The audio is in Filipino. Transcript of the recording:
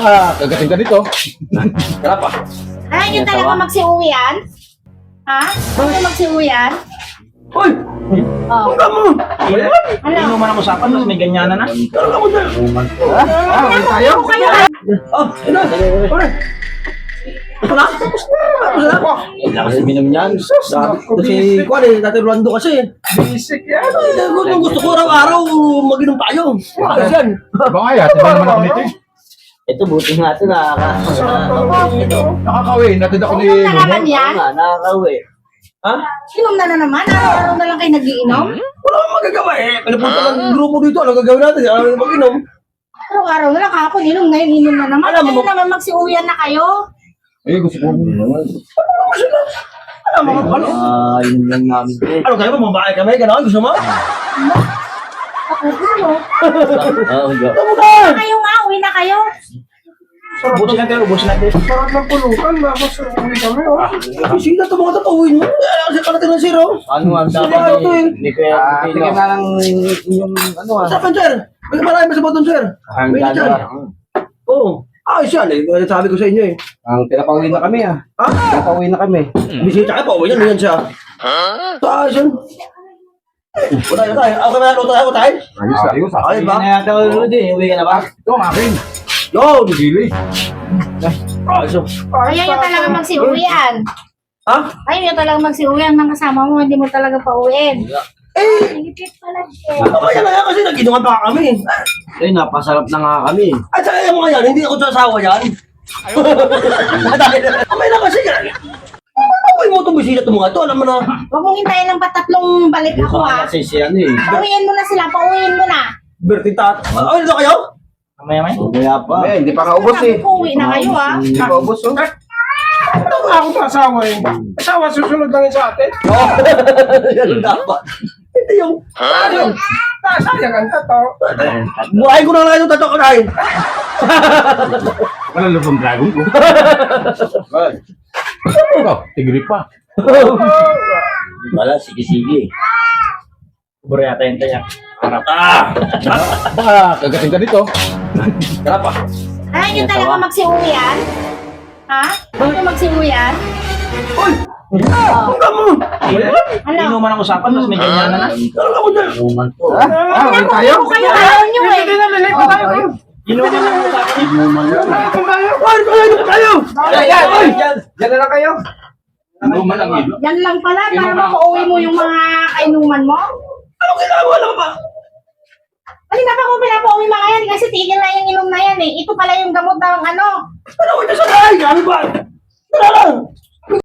Kagating ka nito. Tara pa. Ay, yun talaga magsiuwian? Ha? Ano magsiuwian? Hoy! Oh. Huwag mo! Ano? Inuman ang usapan, tapos may ganyanan na. Tara mo na! Ano kayo? Kayo Oh, ina! Pare! Ito na? Tapos na! Lakas na binom niyan. Sabi ko si Juan eh, Dati Rolando kasi. Basic yan. Gusto ko araw-araw mag-inom tayo. Ayos yan. Ba nga yan? Tiba naman ako nito eh. Ito, buti nga ito, Nakakawin. Natid ako ni Inom na naman yan? nakakauwi. Ha? Inom na naman? Araw-araw na lang kayo nagiinom? Wala akong magagawa eh. Pinapunta ng grupo dito. Ano gagawin natin? Ano mag-inom? Araw-araw na lang kahapon inom, ngayon inom na naman. Alam mo- Kayo naman magsiuwian na kayo? Eh, gusto ko. Ano mga ano? Yun lang namin eh. Ano kayo? Mga bahay kami? Gano'n? Gusto mo? Ako, ano? Tama ka! Kayo nga, uwi na kayo. Ubusin natin, ubusin natin. Sarap ng pulutan. Tapos uwi kami. Bisita ito mga tatawin mo. Kasi kalating ng zero. Ano ang Sige, dapat ito eh. Hindi ko yan. Tingnan na lang yung ano Saan sir? May marami sa button sir. Ang May dyan. Oo. Ayos yan eh. Sabi ko sa inyo eh. Ang pinapauwi na kami ah. Ha? Pinapauwi na kami. Bisita ka pa. Uwi yan. Uwi yan siya. Ayos yan. Utay. Ako kami na. Utay. Ayos. Ayos ba? Hindi na yata ulit eh. Uwi ka na ba? Ito ang akin. Yun. Gili. Ayos yun. Kaya yun talaga magsiuwian. Ha? Ayun yun talaga magsiuwian. Mga kasama mo, hindi mo talaga pauwiin. Eh. Higit pala siya. Mamaya na yan kasi nag-inuman pa kami. Eh, napasarap na nga kami. At saka yung mga yan, hindi ako sasawa yan. Mamaya na kasi yan. Pagpapawin mo itong bisita itong mga ito, alam mo na. Huwag mong hintayin ng patatlong balik ako ha. Kasi siya ano eh. Pauwiin mo na sila, pauwiin mo na. Bertitat. Ay, dito kayo? Mamaya may? Mamaya pa. Hindi pa kaubos eh. Pauwi na kayo ha. Hindi pa ubos. Ano nga ako sa asawa eh? Asawa susunod lang yun sa atin. Yan dapat. Hindi yung... Ayun. Sayang ang tato. Buhay ko na lang yung tato ko na yun. Wala lupang dragon ko. Ikaw, tigri pa. Wala, sige-sige. Buro yata yung tayo. Harap. Baka kagating ka nito. Tara pa. Ay, yun talaga magsiuwian? Ha? Ano magsiuwian? Uy! Huwag mo! Ano? Inuman ang usapan, tapos may ganyanan na. Tara mo dyan. Inuman to. Uwi tayo. Kayo ayaw nyo eh. Hindi na, lilipat tayo. Inuman ang usapan. Inuman lang. Lilipat tayo. Ay, tayo! Yan na lang kayo. Inuman ang ilo. Yan lang pala, para makauwi mo yung mga kainuman mo. Ano ginagawa lang pa? Kanina pa kung pinapauwi mga yan, kasi tigil na yung inom na yan eh. Ito pala yung gamot ng ano. Ano ko ito sa bahay? Ano ba? Tara lang!